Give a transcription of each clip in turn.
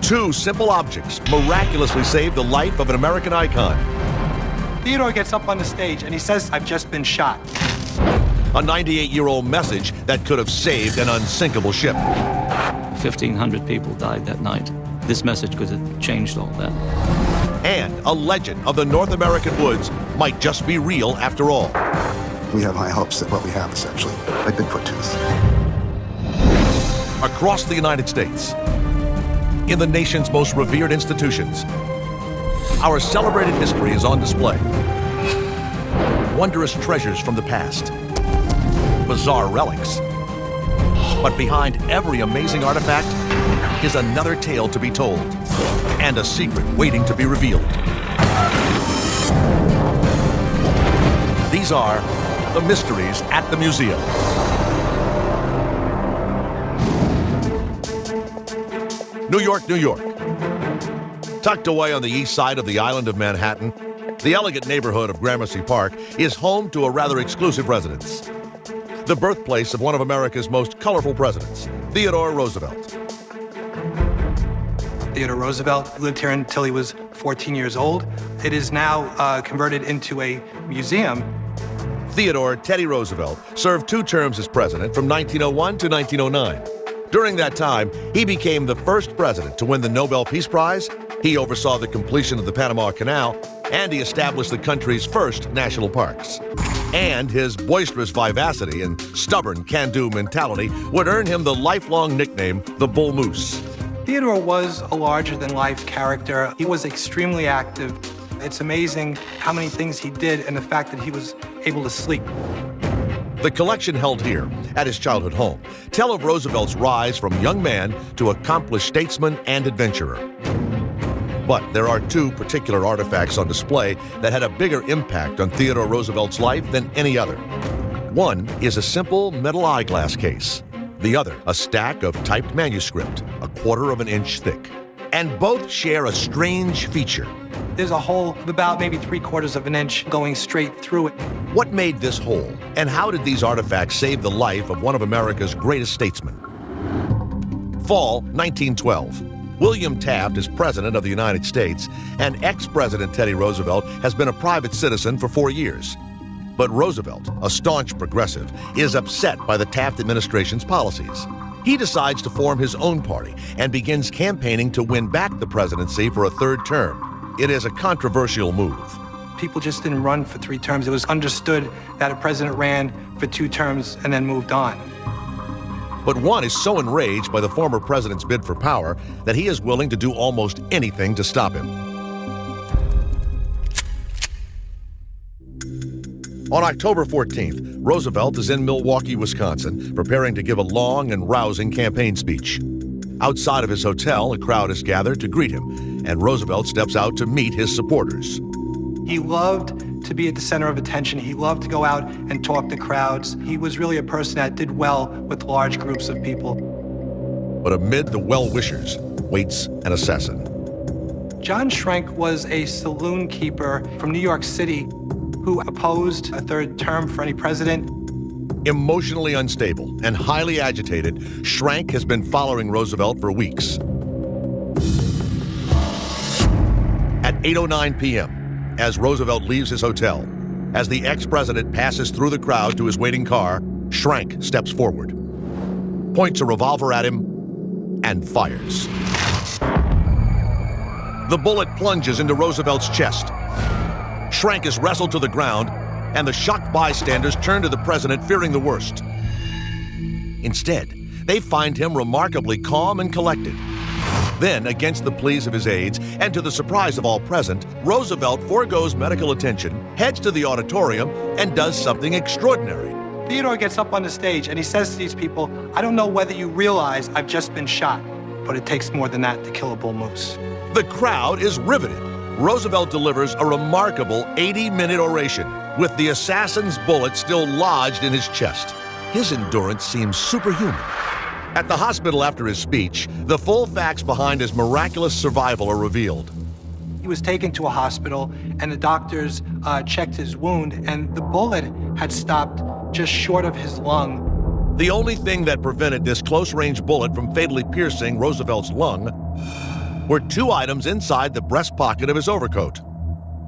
Two simple objects miraculously saved the life of an American icon. Theodore gets up on the stage and he says, "I've just been shot." A 98-year-old message that could have saved an unsinkable ship. 1,500 people died that night. This message could have changed all that. And a legend of the North American woods might just be real after all. We have high hopes that what we have, essentially, like Bigfoot tooth. Across the United States, in the nation's most revered institutions, our celebrated history is on display. Wondrous treasures from the past, bizarre relics. But behind every amazing artifact is another tale to be told, and a secret waiting to be revealed. These are the mysteries at the museum. New York, New York. Tucked away on the east side of the island of Manhattan, the elegant neighborhood of Gramercy Park is home to a rather exclusive residence. The birthplace of one of America's most colorful presidents, Theodore Roosevelt. Theodore Roosevelt lived here until he was 14 years old. It is now converted into a museum. Theodore Teddy Roosevelt served 2 terms as president from 1901 to 1909. During that time, he became the first president to win the Nobel Peace Prize, he oversaw the completion of the Panama Canal, and he established the country's first national parks. And his boisterous vivacity and stubborn can-do mentality would earn him the lifelong nickname, the Bull Moose. Theodore was a larger-than-life character. He was extremely active. It's amazing how many things he did and the fact that he was able to sleep. The collection held here at his childhood home tell of Roosevelt's rise from young man to accomplished statesman and adventurer. But there are 2 particular artifacts on display that had a bigger impact on Theodore Roosevelt's life than any other. One is a simple metal eyeglass case. The other, a stack of typed manuscript, 1/4 of an inch thick. And both share a strange feature. There's a hole of about maybe 3/4 of an inch going straight through it. What made this hole, and how did these artifacts save the life of one of America's greatest statesmen? Fall 1912. William Taft is President of the United States, and ex-President Teddy Roosevelt has been a private citizen for 4 years. But Roosevelt, a staunch progressive, is upset by the Taft administration's policies. He decides to form his own party and begins campaigning to win back the presidency for a 3rd term. It is a controversial move. People just didn't run for 3 terms. It was understood that a president ran for 2 terms and then moved on. But one is so enraged by the former president's bid for power that he is willing to do almost anything to stop him. On October 14th, Roosevelt is in Milwaukee, Wisconsin, preparing to give a long and rousing campaign speech. Outside of his hotel, a crowd is gathered to greet him, and Roosevelt steps out to meet his supporters. He loved to be at the center of attention. He loved to go out and talk to crowds. He was really a person that did well with large groups of people. But amid the well-wishers waits an assassin. John Schrenk was a saloon keeper from New York City who opposed a 3rd term for any president. Emotionally unstable and highly agitated, Schrenk has been following Roosevelt for weeks. At 8:09 p.m., as Roosevelt leaves his hotel, as the ex-president passes through the crowd to his waiting car, Schrenk steps forward, points a revolver at him, and fires. The bullet plunges into Roosevelt's chest. Schrenk is wrestled to the ground, and the shocked bystanders turn to the president, fearing the worst. Instead, they find him remarkably calm and collected. Then, against the pleas of his aides, and to the surprise of all present, Roosevelt foregoes medical attention, heads to the auditorium, and does something extraordinary. Theodore gets up on the stage and he says to these people, "I don't know whether you realize I've just been shot, but it takes more than that to kill a bull moose." The crowd is riveted. Roosevelt delivers a remarkable 80-minute oration, with the assassin's bullet still lodged in his chest. His endurance seems superhuman. At the hospital after his speech, the full facts behind his miraculous survival are revealed. He was taken to a hospital, and the doctors checked his wound, and the bullet had stopped just short of his lung. The only thing that prevented this close-range bullet from fatally piercing Roosevelt's lung were two items inside the breast pocket of his overcoat.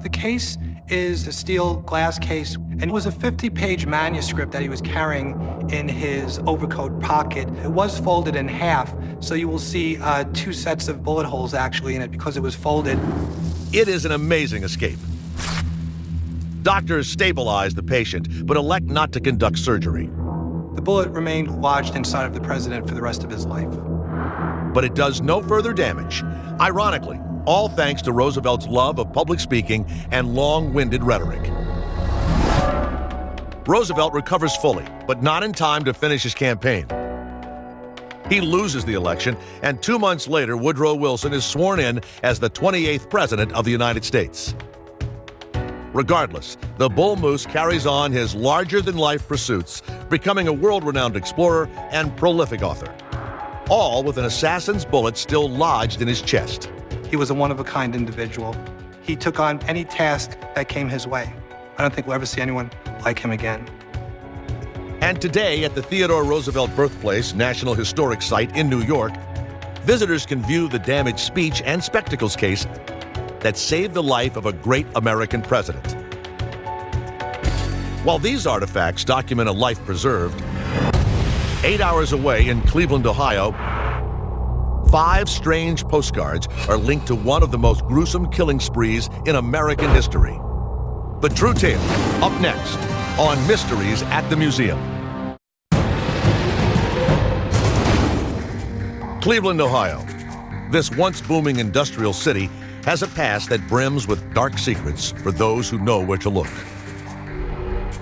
The case is a steel glass case, and it was a 50-page manuscript that he was carrying in his overcoat pocket. It was folded in half, so you will see two sets of bullet holes actually in it because it was folded. It is an amazing escape. Doctors stabilize the patient, but elect not to conduct surgery. The bullet remained lodged inside of the president for the rest of his life. But it does no further damage. Ironically, all thanks to Roosevelt's love of public speaking and long-winded rhetoric. Roosevelt recovers fully, but not in time to finish his campaign. He loses the election, and 2 months later, Woodrow Wilson is sworn in as the 28th President of the United States. Regardless, the Bull Moose carries on his larger-than-life pursuits, becoming a world-renowned explorer and prolific author, all with an assassin's bullet still lodged in his chest. He was a one-of-a-kind individual. He took on any task that came his way. I don't think we'll ever see anyone like him again. And today, at the Theodore Roosevelt Birthplace National Historic Site in New York, visitors can view the damaged speech and spectacles case that saved the life of a great American president. While these artifacts document a life preserved, 8 hours away in Cleveland, Ohio, 5 strange postcards are linked to one of the most gruesome killing sprees in American history. The true tale, up next on Mysteries at the Museum. Cleveland, Ohio. This once booming industrial city has a past that brims with dark secrets for those who know where to look.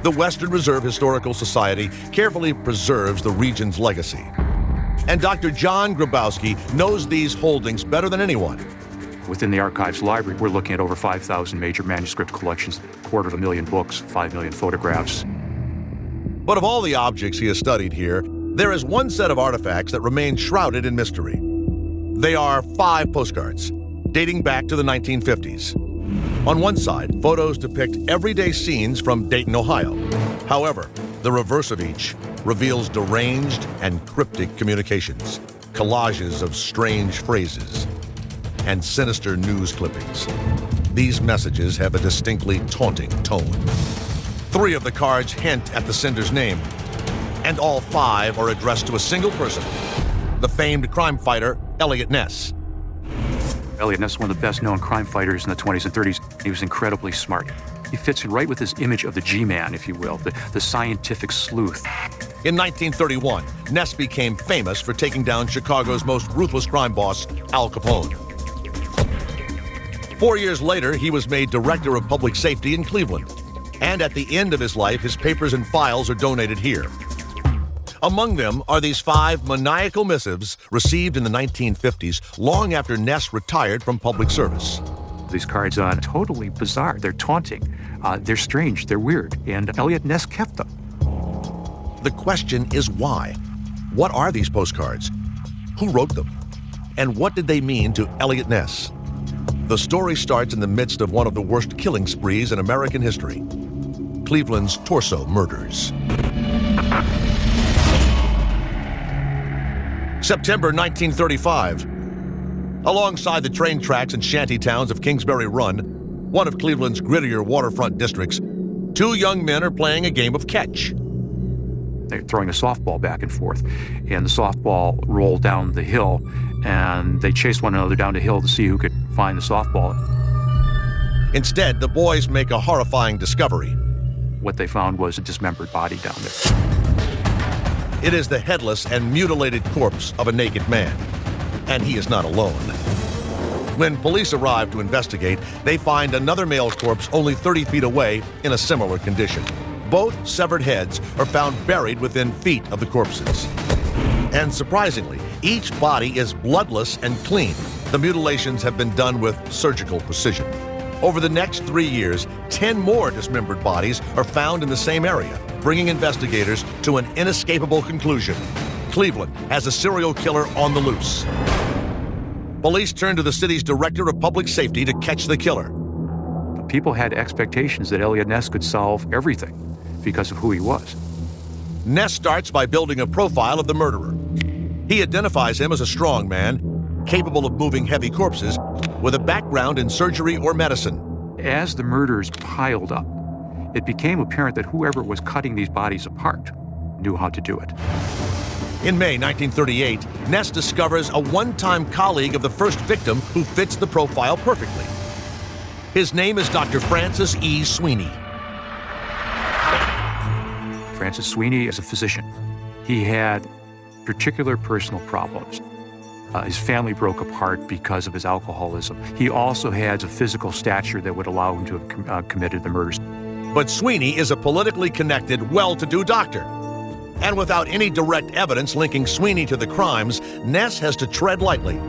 The Western Reserve Historical Society carefully preserves the region's legacy. And Dr. John Grabowski knows these holdings better than anyone. Within the Archives Library, we're looking at over 5,000 major manuscript collections, 250,000 books, 5 million photographs. But of all the objects he has studied here, there is one set of artifacts that remain shrouded in mystery. They are 5 postcards, dating back to the 1950s. On one side, photos depict everyday scenes from Dayton, Ohio. However, the reverse of each reveals deranged and cryptic communications, collages of strange phrases, and sinister news clippings. These messages have a distinctly taunting tone. 3 of the cards hint at the sender's name, and all 5 are addressed to a single person, the famed crime fighter Eliot Ness. Eliot Ness, one of the best-known crime fighters in the 20s and 30s. He was incredibly smart. He fits in right with this image of the G-Man, if you will, the scientific sleuth. In 1931, Ness became famous for taking down Chicago's most ruthless crime boss, Al Capone. 4 years later, he was made Director of Public Safety in Cleveland. And at the end of his life, his papers and files are donated here. Among them are these 5 maniacal missives received in the 1950s, long after Ness retired from public service. These cards are totally bizarre. They're taunting. They're strange. They're weird. And Eliot Ness kept them. The question is why? What are these postcards? Who wrote them? And what did they mean to Eliot Ness? The story starts in the midst of one of the worst killing sprees in American history, Cleveland's Torso Murders. September 1935. Alongside the train tracks and shanty towns of Kingsbury Run, one of Cleveland's grittier waterfront districts, 2 young men are playing a game of catch. They're throwing a softball back and forth, and the softball rolled down the hill, and they chased one another down the hill to see who could find the softball. Instead, the boys make a horrifying discovery. What they found was a dismembered body down there. It is the headless and mutilated corpse of a naked man. And he is not alone. When police arrive to investigate, they find another male corpse only 30 feet away in a similar condition. Both severed heads are found buried within feet of the corpses. And surprisingly, each body is bloodless and clean. The mutilations have been done with surgical precision. Over the next 3 years, 10 more dismembered bodies are found in the same area, bringing investigators to an inescapable conclusion. Cleveland has a serial killer on the loose. Police turn to the city's Director of Public Safety to catch the killer. People had expectations that Eliot Ness could solve everything because of who he was. Ness starts by building a profile of the murderer. He identifies him as a strong man, capable of moving heavy corpses, with a background in surgery or medicine. As the murders piled up, it became apparent that whoever was cutting these bodies apart knew how to do it. In May 1938, Ness discovers a one-time colleague of the first victim who fits the profile perfectly. His name is Dr. Francis E. Sweeney. Francis Sweeney is a physician. He had particular personal problems. His family broke apart because of his alcoholism. He also had a physical stature that would allow him to have committed the murders. But Sweeney is a politically connected, well-to-do doctor. And without any direct evidence linking Sweeney to the crimes, Ness has to tread lightly.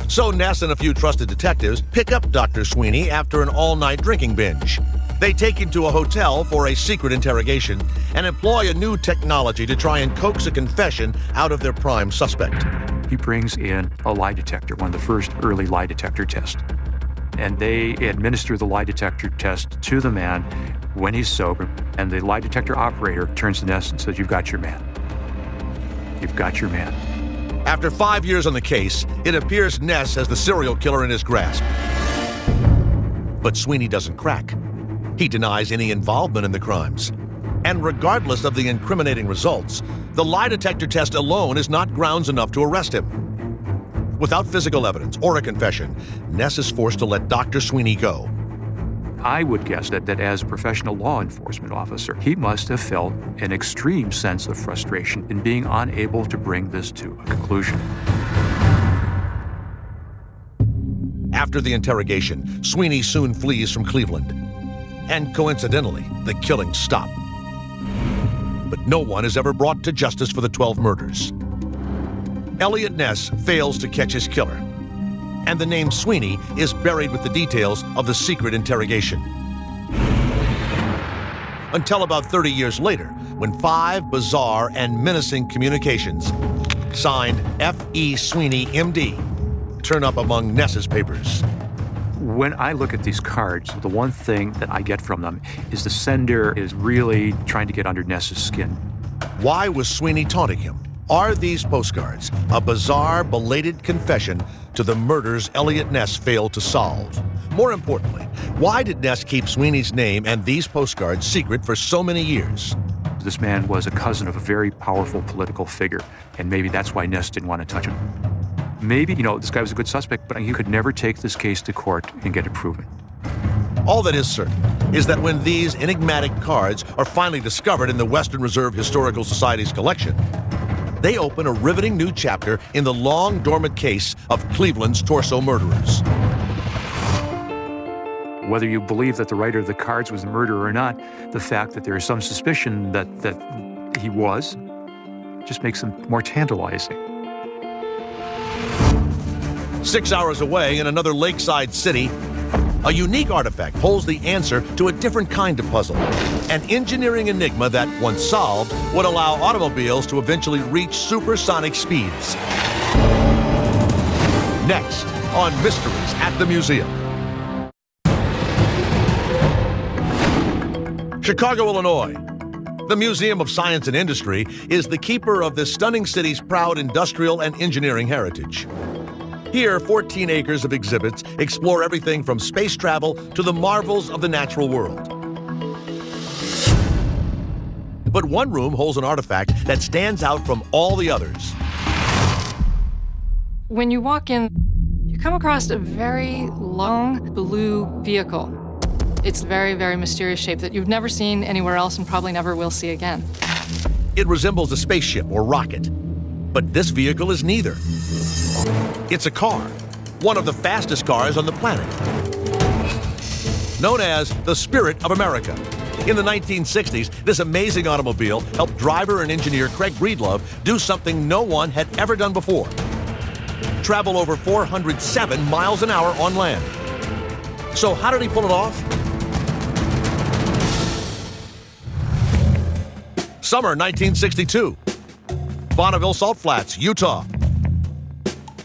So Ness and a few trusted detectives pick up Dr. Sweeney after an all-night drinking binge. They take him to a hotel for a secret interrogation and employ a new technology to try and coax a confession out of their prime suspect. He brings in a lie detector, one of the first early lie detector tests. And they administer the lie detector test to the man when he's sober, and the lie detector operator turns to Ness and says, "You've got your man. You've got your man." After 5 years on the case, it appears Ness has the serial killer in his grasp. But Sweeney doesn't crack. He denies any involvement in the crimes. And regardless of the incriminating results, the lie detector test alone is not grounds enough to arrest him. Without physical evidence or a confession, Ness is forced to let Dr. Sweeney go. I would guess that as a professional law enforcement officer, he must have felt an extreme sense of frustration in being unable to bring this to a conclusion. After the interrogation, Sweeney soon flees from Cleveland. And coincidentally, the killings stop. But no one is ever brought to justice for the 12 murders. Eliot Ness fails to catch his killer, and the name Sweeney is buried with the details of the secret interrogation. Until about 30 years later, when 5 bizarre and menacing communications, signed F.E. Sweeney, M.D., turn up among Ness's papers. When I look at these cards, the one thing that I get from them is the sender is really trying to get under Ness's skin. Why was Sweeney taunting him? Are these postcards a bizarre, belated confession to the murders Eliot Ness failed to solve? More importantly, why did Ness keep Sweeney's name and these postcards secret for so many years? This man was a cousin of a very powerful political figure, and maybe that's why Ness didn't want to touch him. Maybe, this guy was a good suspect, but he could never take this case to court and get it proven. All that is certain is that when these enigmatic cards are finally discovered in the Western Reserve Historical Society's collection, they open a riveting new chapter in the long-dormant case of Cleveland's torso murderers. Whether you believe that the writer of the cards was the murderer or not, the fact that there is some suspicion that he was just makes them more tantalizing. 6 hours away in another lakeside city, a unique artifact holds the answer to a different kind of puzzle, an engineering enigma that, once solved, would allow automobiles to eventually reach supersonic speeds. Next on Mysteries at the Museum. Chicago, Illinois. The Museum of Science and Industry is the keeper of this stunning city's proud industrial and engineering heritage. Here, 14 acres of exhibits explore everything from space travel to the marvels of the natural world. But one room holds an artifact that stands out from all the others. When you walk in, you come across a very long blue vehicle. It's very, very mysterious shape that you've never seen anywhere else and probably never will see again. It resembles a spaceship or rocket, but this vehicle is neither. It's a car, one of the fastest cars on the planet. Known as the Spirit of America. In the 1960s, this amazing automobile helped driver and engineer Craig Breedlove do something no one had ever done before. Travel over 407 miles an hour on land. So how did he pull it off? Summer 1962. Bonneville Salt Flats, Utah.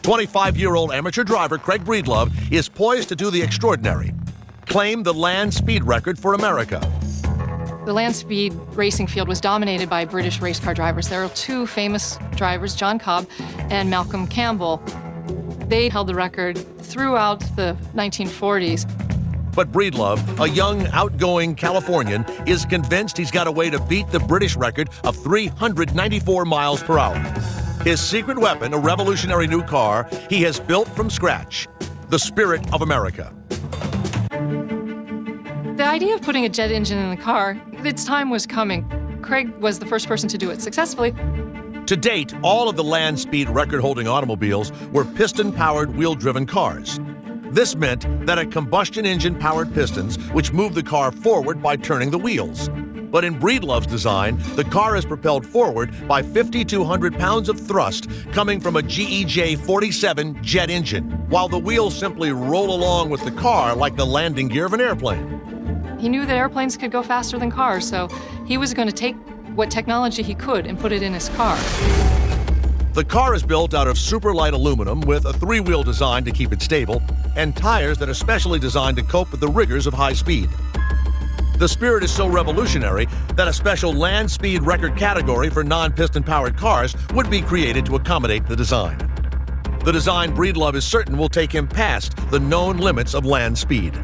25-year-old amateur driver Craig Breedlove is poised to do the extraordinary, claim the land speed record for America. The land speed racing field was dominated by British race car drivers. There are two famous drivers, John Cobb and Malcolm Campbell. They held the record throughout the 1940s. But Breedlove, a young, outgoing Californian, is convinced he's got a way to beat the British record of 394 miles per hour. His secret weapon, a revolutionary new car he has built from scratch, the Spirit of America. The idea of putting a jet engine in the car, its time was coming. Craig was the first person to do it successfully. To date, all of the land speed record-holding automobiles were piston-powered, wheel-driven cars. This meant that a combustion engine-powered pistons, which moved the car forward by turning the wheels. But in Breedlove's design, the car is propelled forward by 5,200 pounds of thrust coming from a GEJ 47 jet engine, while the wheels simply roll along with the car like the landing gear of an airplane. He knew that airplanes could go faster than cars, so he was going to take what technology he could and put it in his car. The car is built out of super light aluminum with a three-wheel design to keep it stable and tires that are specially designed to cope with the rigors of high speed. The Spirit is so revolutionary that a special land speed record category for non-piston powered cars would be created to accommodate the design. The design Breedlove is certain will take him past the known limits of land speed.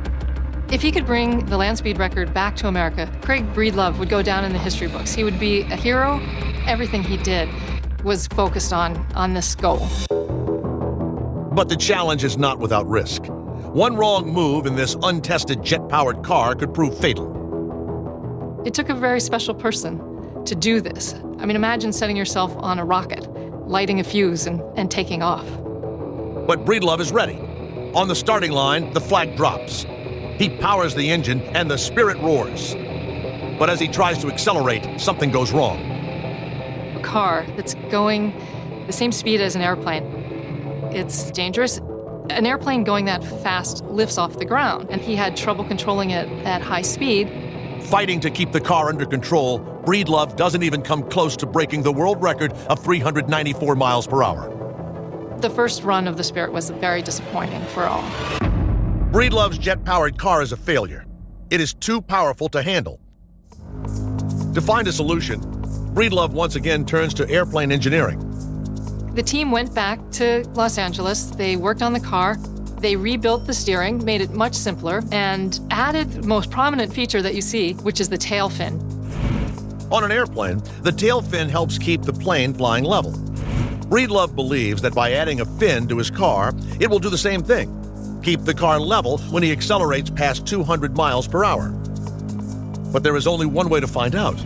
If he could bring the land speed record back to America, Craig Breedlove would go down in the history books. He would be a hero. Everything he did was focused on this goal. But the challenge is not without risk. One wrong move in this untested jet-powered car could prove fatal. It took a very special person to do this. I mean, imagine setting yourself on a rocket, lighting a fuse and taking off. But Breedlove is ready. On the starting line, the flag drops. He powers the engine and the Spirit roars. But as he tries to accelerate, something goes wrong. A car that's going the same speed as an airplane. It's dangerous. An airplane going that fast lifts off the ground, and he had trouble controlling it at high speed. Fighting to keep the car under control, Breedlove doesn't even come close to breaking the world record of 394 miles per hour. The first run of the Spirit was very disappointing for all. Breedlove's jet-powered car is a failure. It is too powerful to handle. To find a solution, Breedlove once again turns to airplane engineering. The team went back to Los Angeles. They worked on the car. They rebuilt the steering, made it much simpler, and added the most prominent feature that you see, which is the tail fin. On an airplane, the tail fin helps keep the plane flying level. Breedlove believes that by adding a fin to his car, it will do the same thing. Keep the car level when he accelerates past 200 miles per hour. But there is only one way to find out.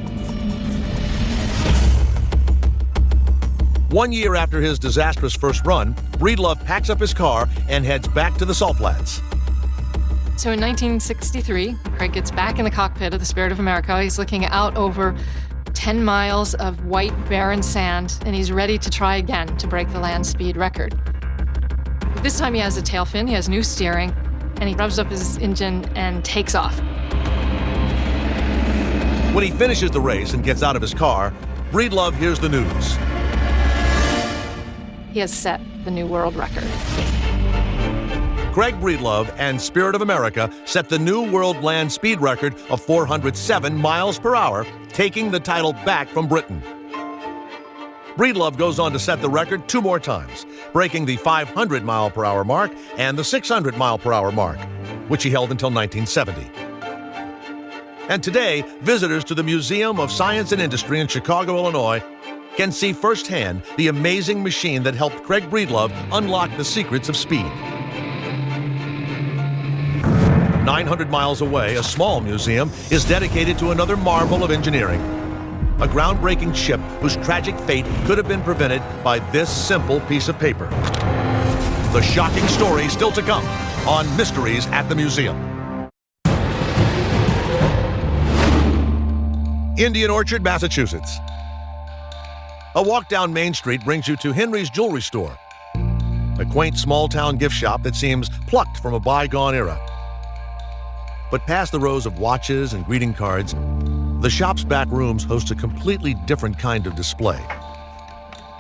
1 year after his disastrous first run, Breedlove packs up his car and heads back to the Salt Flats. So in 1963, Craig gets back in the cockpit of the Spirit of America. He's looking out over 10 miles of white, barren sand, and he's ready to try again to break the land speed record. This time he has a tail fin, he has new steering, and he revs up his engine and takes off. When he finishes the race and gets out of his car, Breedlove hears the news. He has set the new world record. Craig Breedlove and Spirit of America set the new world land speed record of 407 miles per hour, taking the title back from Britain. Breedlove goes on to set the record 2 more times, breaking the 500 mile per hour mark and the 600 mile per hour mark, which he held until 1970. And today, visitors to the Museum of Science and Industry in Chicago, Illinois, can see firsthand the amazing machine that helped Craig Breedlove unlock the secrets of speed. 900 miles away, a small museum is dedicated to another marvel of engineering. A groundbreaking ship whose tragic fate could have been prevented by this simple piece of paper. The shocking story still to come on Mysteries at the Museum. Indian Orchard, Massachusetts. A walk down Main Street brings you to Henry's Jewelry Store, a quaint small-town gift shop that seems plucked from a bygone era. But past the rows of watches and greeting cards, the shop's back rooms host a completely different kind of display.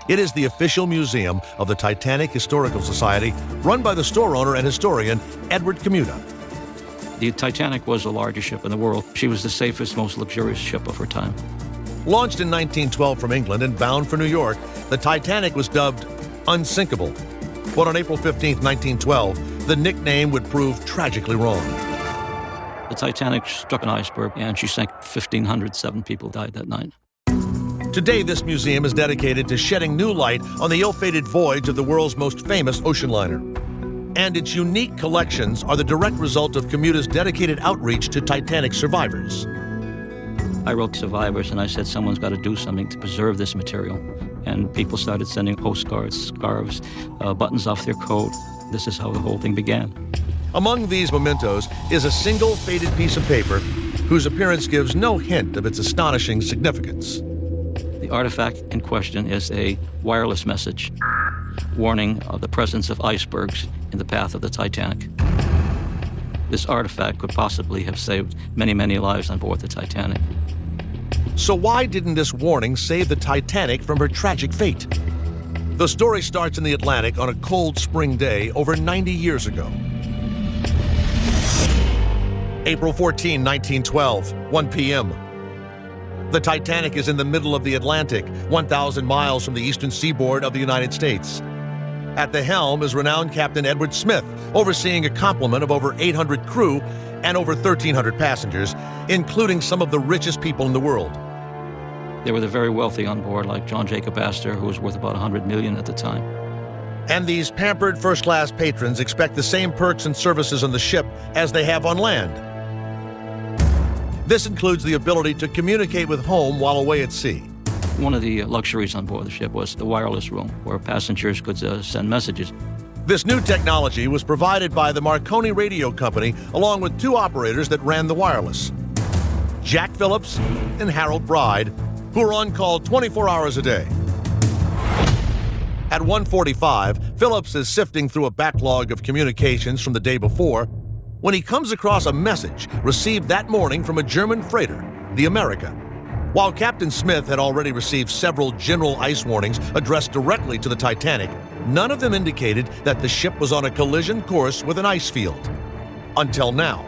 It is the official museum of the Titanic Historical Society, run by the store owner and historian Edward Commuta. The Titanic was the largest ship in the world. She was the safest, most luxurious ship of her time. Launched in 1912 from England and bound for New York, the Titanic was dubbed unsinkable. But on April 15, 1912, the nickname would prove tragically wrong. The Titanic struck an iceberg and she sank. 1,507 people died that night. Today, this museum is dedicated to shedding new light on the ill-fated voyage of the world's most famous ocean liner. And its unique collections are the direct result of Commuda's dedicated outreach to Titanic survivors. I wrote survivors and I said someone's got to do something to preserve this material. And people started sending postcards, scarves, buttons off their coat. This is how the whole thing began. Among these mementos is a single faded piece of paper whose appearance gives no hint of its astonishing significance. The artifact in question is a wireless message warning of the presence of icebergs in the path of the Titanic. This artifact could possibly have saved many, many lives on board the Titanic. So why didn't this warning save the Titanic from her tragic fate? The story starts in the Atlantic on a cold spring day over 90 years ago. April 14, 1912, 1 p.m. The Titanic is in the middle of the Atlantic, 1,000 miles from the eastern seaboard of the United States. At the helm is renowned Captain Edward Smith, overseeing a complement of over 800 crew and over 1,300 passengers, including some of the richest people in the world. There were the very wealthy on board, like John Jacob Astor, who was worth about $100 million at the time. And these pampered first-class patrons expect the same perks and services on the ship as they have on land. This includes the ability to communicate with home while away at sea. One of the luxuries on board the ship was the wireless room, where passengers could send messages. This new technology was provided by the Marconi Radio Company, along with two operators that ran the wireless, Jack Phillips and Harold Bride, who are on call 24 hours a day. At 1:45, Phillips is sifting through a backlog of communications from the day before when he comes across a message received that morning from a German freighter, the America. While Captain Smith had already received several general ice warnings addressed directly to the Titanic, none of them indicated that the ship was on a collision course with an ice field. Until now.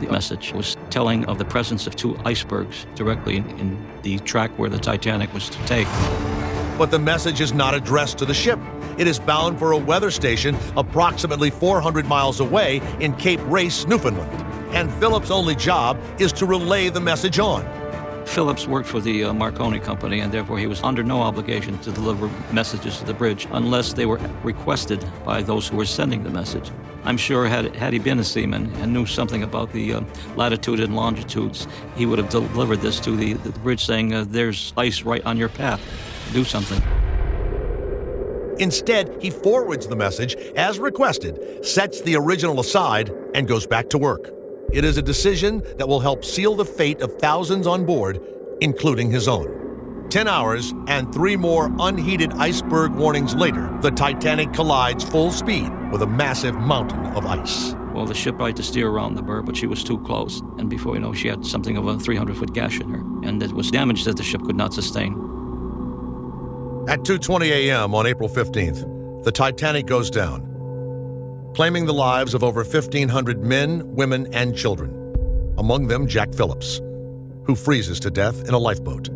The message was telling of the presence of two icebergs directly in the track where the Titanic was to take. But the message is not addressed to the ship. It is bound for a weather station approximately 400 miles away in Cape Race, Newfoundland. And Phillips' only job is to relay the message on. Phillips worked for the Marconi Company, and therefore he was under no obligation to deliver messages to the bridge unless they were requested by those who were sending the message. I'm sure had he been a seaman and knew something about the latitude and longitudes, he would have delivered this to the bridge saying, there's ice right on your path. Do something. Instead, he forwards the message as requested, sets the original aside, and goes back to work. It is a decision that will help seal the fate of thousands on board, including his own. 10 hours and 3 more unheeded iceberg warnings later, the Titanic collides full speed with a massive mountain of ice. Well, the ship tried to steer around the berth, but she was too close. And before you know, she had something of a 300-foot gash in her. And it was damage that the ship could not sustain. At 2:20 a.m. on April 15th, the Titanic goes down, claiming the lives of over 1,500 men, women, and children, among them Jack Phillips, who freezes to death in a lifeboat.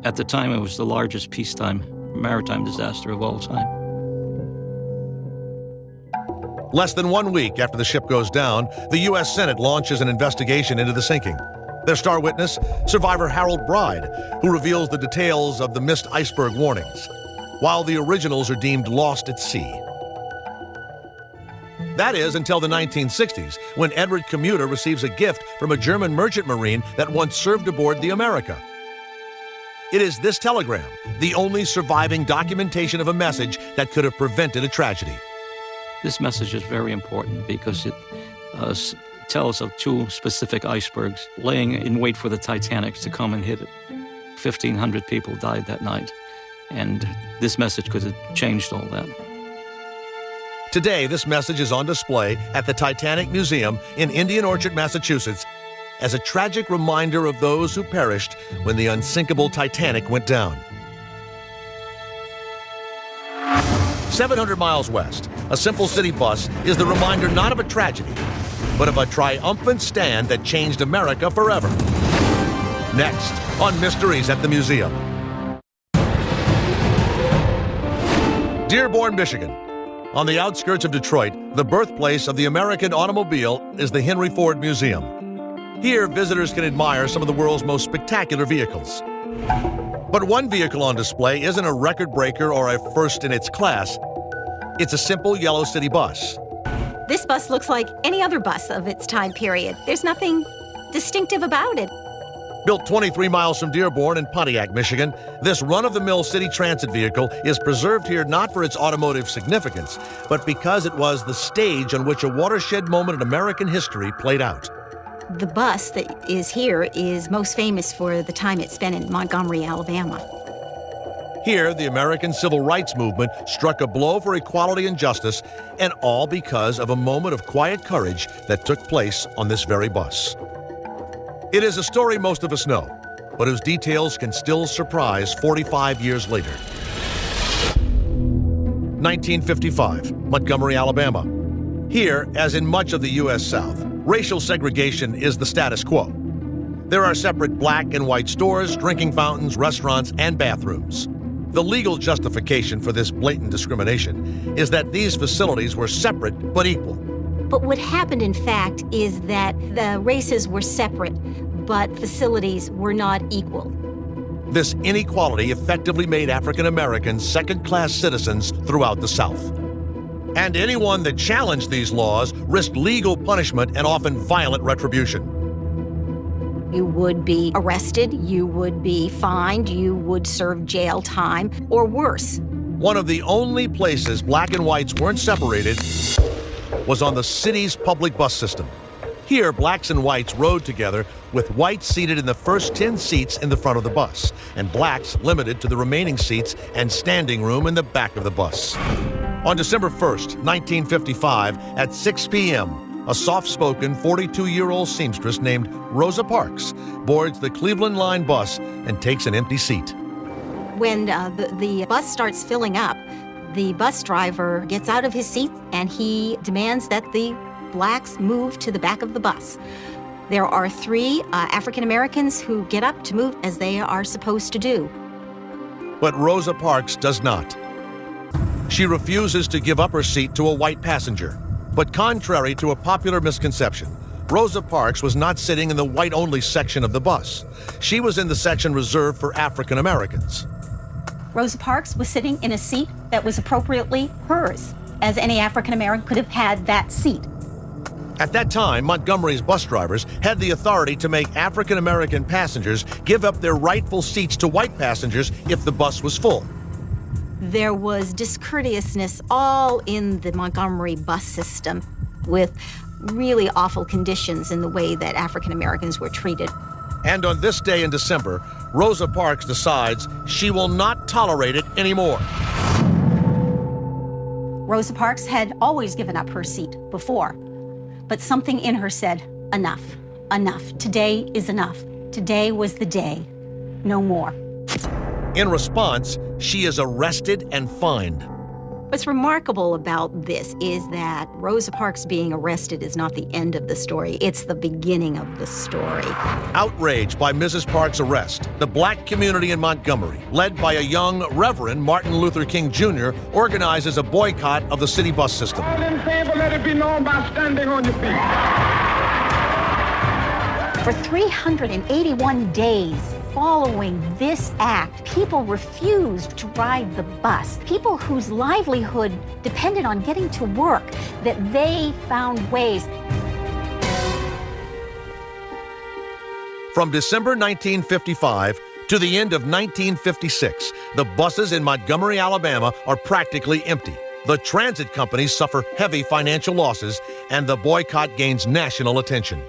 At the time, it was the largest peacetime maritime disaster of all time. Less than 1 week after the ship goes down, the U.S. Senate launches an investigation into the sinking. Their star witness, survivor Harold Bride, who reveals the details of the missed iceberg warnings, while the originals are deemed lost at sea. That is until the 1960s, when Edward Commuda receives a gift from a German merchant marine that once served aboard the America. It is this telegram, the only surviving documentation of a message that could have prevented a tragedy. This message is very important because it tells of two specific icebergs laying in wait for the Titanic to come and hit it. 1,500 people died that night, and this message could have changed all that. Today, this message is on display at the Titanic Museum in Indian Orchard, Massachusetts, as a tragic reminder of those who perished when the unsinkable Titanic went down. 700 miles west, a simple city bus is the reminder not of a tragedy, but of a triumphant stand that changed America forever. Next on Mysteries at the Museum. Dearborn, Michigan. On the outskirts of Detroit, the birthplace of the American automobile is the Henry Ford Museum. Here, visitors can admire some of the world's most spectacular vehicles. But one vehicle on display isn't a record breaker or a first in its class. It's a simple yellow city bus. This bus looks like any other bus of its time period. There's nothing distinctive about it. Built 23 miles from Dearborn in Pontiac, Michigan, this run-of-the-mill city transit vehicle is preserved here not for its automotive significance, but because it was the stage on which a watershed moment in American history played out. The bus that is here is most famous for the time it spent in Montgomery, Alabama. Here, the American Civil Rights Movement struck a blow for equality and justice, and all because of a moment of quiet courage that took place on this very bus. It is a story most of us know, but whose details can still surprise 45 years later. 1955, Montgomery, Alabama. Here, as in much of the U.S. South, racial segregation is the status quo. There are separate black and white stores, drinking fountains, restaurants, and bathrooms. The legal justification for this blatant discrimination is that these facilities were separate but equal. But what happened, in fact, is that the races were separate, but facilities were not equal. This inequality effectively made African Americans second-class citizens throughout the South. And anyone that challenged these laws risked legal punishment and often violent retribution. You would be arrested, you would be fined, you would serve jail time, or worse. One of the only places black and whites weren't separated was on the city's public bus system. Here, blacks and whites rode together, with whites seated in the first 10 seats in the front of the bus, and blacks limited to the remaining seats and standing room in the back of the bus. On December 1st, 1955, at 6 p.m., a soft-spoken 42-year-old seamstress named Rosa Parks boards the Cleveland Line bus and takes an empty seat. When the bus starts filling up, the bus driver gets out of his seat and he demands that the blacks move to the back of the bus. There are 3 African Americans who get up to move as they are supposed to do. But Rosa Parks does not. She refuses to give up her seat to a white passenger. But contrary to a popular misconception, Rosa Parks was not sitting in the white-only section of the bus. She was in the section reserved for African Americans. Rosa Parks was sitting in a seat that was appropriately hers, as any African American could have had that seat. At that time, Montgomery's bus drivers had the authority to make African American passengers give up their rightful seats to white passengers if the bus was full. There was discourteousness all in the Montgomery bus system, with really awful conditions in the way that African Americans were treated. And on this day in December, Rosa Parks decides she will not tolerate it anymore. Rosa Parks had always given up her seat before, but something in her said, enough, enough. Today is enough. Today was the day. No more. In response, she is arrested and fined. What's remarkable about this is that Rosa Parks being arrested is not the end of the story. It's the beginning of the story. Outraged by Mrs. Parks' arrest, the black community in Montgomery, led by a young Reverend Martin Luther King Jr., organizes a boycott of the city bus system. All in favor, let it be known by standing on your feet. For 381 days following this act, people refused to ride the bus. People whose livelihood depended on getting to work, that they found ways. From December 1955 to the end of 1956, the buses in Montgomery, Alabama are practically empty. The transit companies suffer heavy financial losses, and the boycott gains national attention.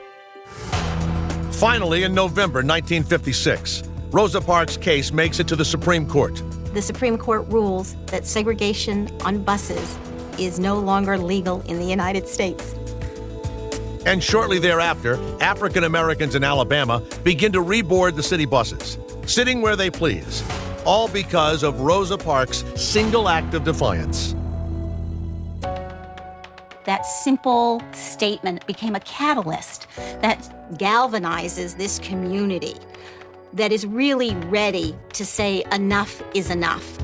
Finally, in November 1956, Rosa Parks' case makes it to the Supreme Court. The Supreme Court rules that segregation on buses is no longer legal in the United States. And shortly thereafter, African Americans in Alabama begin to reboard the city buses, sitting where they please, all because of Rosa Parks' single act of defiance. That simple statement became a catalyst that galvanizes this community that is really ready to say enough is enough.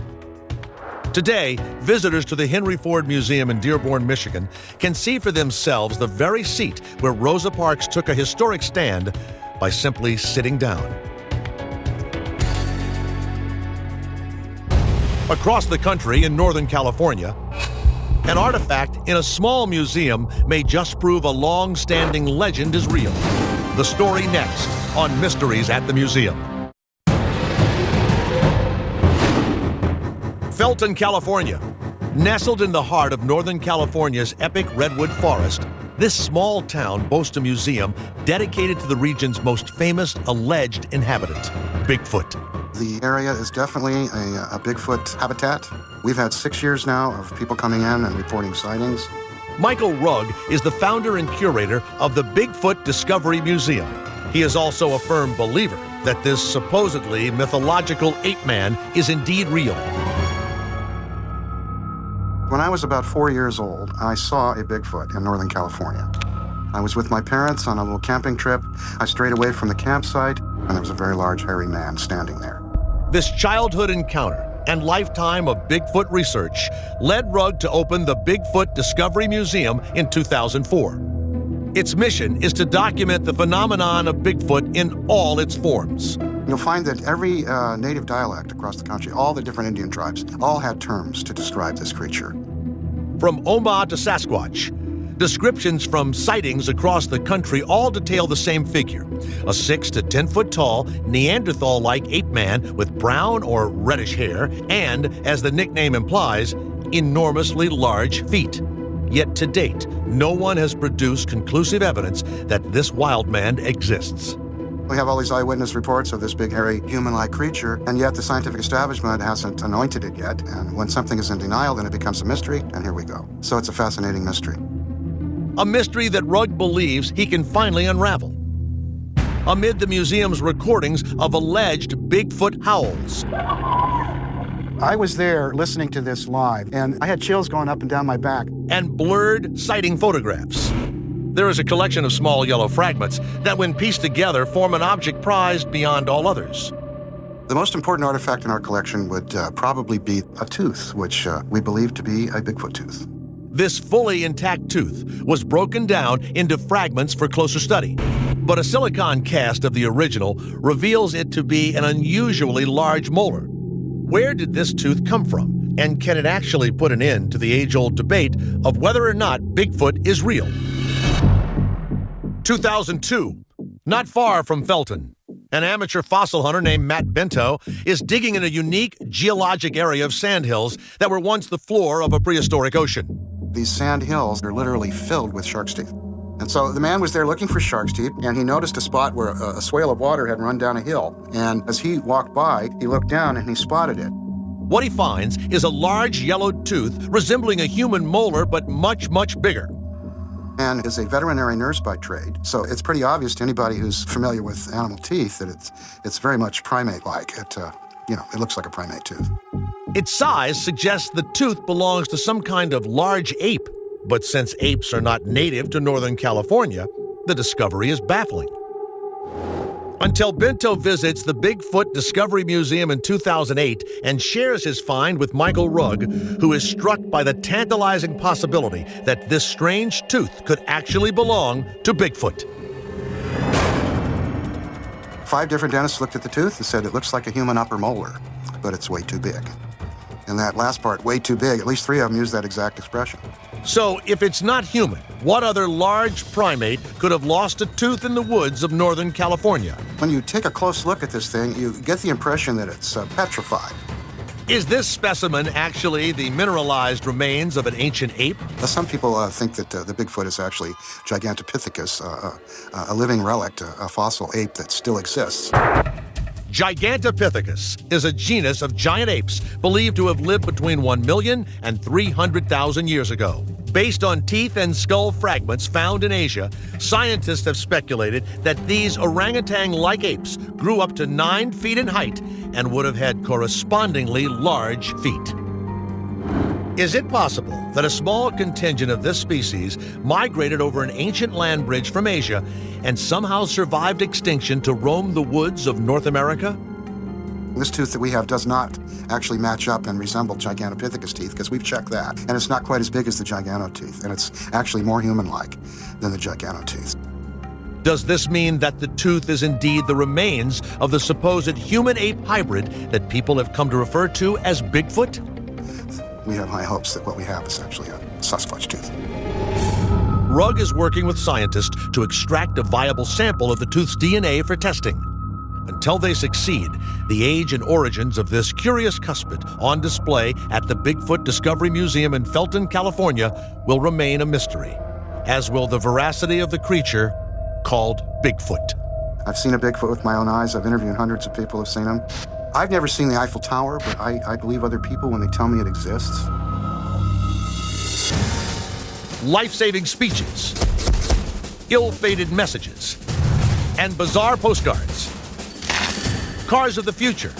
Today, visitors to the Henry Ford Museum in Dearborn, Michigan can see for themselves the very seat where Rosa Parks took a historic stand by simply sitting down. Across the country in Northern California, an artifact in a small museum may just prove a long-standing legend is real. The story next on Mysteries at the Museum. Felton, California. Nestled in the heart of Northern California's epic redwood forest, this small town boasts a museum dedicated to the region's most famous alleged inhabitant, Bigfoot. The area is definitely a Bigfoot habitat. We've had 6 years now of people coming in and reporting sightings. Michael Rugg is the founder and curator of the Bigfoot Discovery Museum. He is also a firm believer that this supposedly mythological ape man is indeed real. When I was about 4 years old, I saw a Bigfoot in Northern California. I was with my parents on a little camping trip. I strayed away from the campsite, and there was a very large, hairy man standing there. This childhood encounter and lifetime of Bigfoot research led Rugg to open the Bigfoot Discovery Museum in 2004. Its mission is to document the phenomenon of Bigfoot in all its forms. You'll find that every native dialect across the country, all the different Indian tribes, all had terms to describe this creature. From Oma to Sasquatch, descriptions from sightings across the country all detail the same figure, a 6 to 10 foot tall, Neanderthal-like ape man with brown or reddish hair and, as the nickname implies, enormously large feet. Yet to date, no one has produced conclusive evidence that this wild man exists. We have all these eyewitness reports of this big, hairy, human-like creature, and yet the scientific establishment hasn't anointed it yet. And when something is in denial, then it becomes a mystery, and here we go. So it's a fascinating mystery. A mystery that Rugg believes he can finally unravel. Amid the museum's recordings of alleged Bigfoot howls. I was there listening to this live, and I had chills going up and down my back. And blurred sighting photographs. There is a collection of small yellow fragments that, when pieced together, form an object prized beyond all others. The most important artifact in our collection would probably be a tooth, which we believe to be a Bigfoot tooth. This fully intact tooth was broken down into fragments for closer study. But a silicon cast of the original reveals it to be an unusually large molar. Where did this tooth come from? And can it actually put an end to the age-old debate of whether or not Bigfoot is real? 2002, not far from Felton, an amateur fossil hunter named Matt Bento is digging in a unique geologic area of sandhills that were once the floor of a prehistoric ocean. These sand hills are literally filled with shark's teeth. And so the man was there looking for shark's teeth, and he noticed a spot where a swale of water had run down a hill. And as he walked by, he looked down and he spotted it. What he finds is a large yellowed tooth resembling a human molar, but much, much bigger. Man is a veterinary nurse by trade, so it's pretty obvious to anybody who's familiar with animal teeth that it's very much primate-like. It looks like a primate tooth. Its size suggests the tooth belongs to some kind of large ape, but since apes are not native to Northern California, the discovery is baffling. Until Bento visits the Bigfoot Discovery Museum in 2008 and shares his find with Michael Rugg, who is struck by the tantalizing possibility that this strange tooth could actually belong to Bigfoot. 5 different dentists looked at the tooth and said it looks like a human upper molar, but it's way too big. And that last part, way too big, at least 3 of them used that exact expression. So, if it's not human, what other large primate could have lost a tooth in the woods of Northern California? When you take a close look at this thing, you get the impression that it's petrified. Is this specimen actually the mineralized remains of an ancient ape? Some people think that the Bigfoot is actually Gigantopithecus, a living relic, a fossil ape that still exists. Gigantopithecus is a genus of giant apes believed to have lived between 1 million and 300,000 years ago. Based on teeth and skull fragments found in Asia, scientists have speculated that these orangutan-like apes grew up to 9 feet in height and would have had correspondingly large feet. Is it possible that a small contingent of this species migrated over an ancient land bridge from Asia and somehow survived extinction to roam the woods of North America? This tooth that we have does not actually match up and resemble Gigantopithecus teeth, because we've checked that. And it's not quite as big as the Gigantotooth, and it's actually more human-like than the Gigantotooth. Does this mean that the tooth is indeed the remains of the supposed human-ape hybrid that people have come to refer to as Bigfoot? We have high hopes that what we have is actually a Sasquatch tooth. Rugg is working with scientists to extract a viable sample of the tooth's DNA for testing. Until they succeed, the age and origins of this curious cuspid on display at the Bigfoot Discovery Museum in Felton, California, will remain a mystery, as will the veracity of the creature called Bigfoot. I've seen a Bigfoot with my own eyes. I've interviewed hundreds of people who've seen him. I've never seen the Eiffel Tower, but I believe other people when they tell me it exists. Life-saving speeches, ill-fated messages, and bizarre postcards. Cars of the future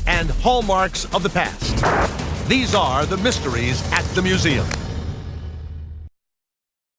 and hallmarks of the past. These are the mysteries at the museum.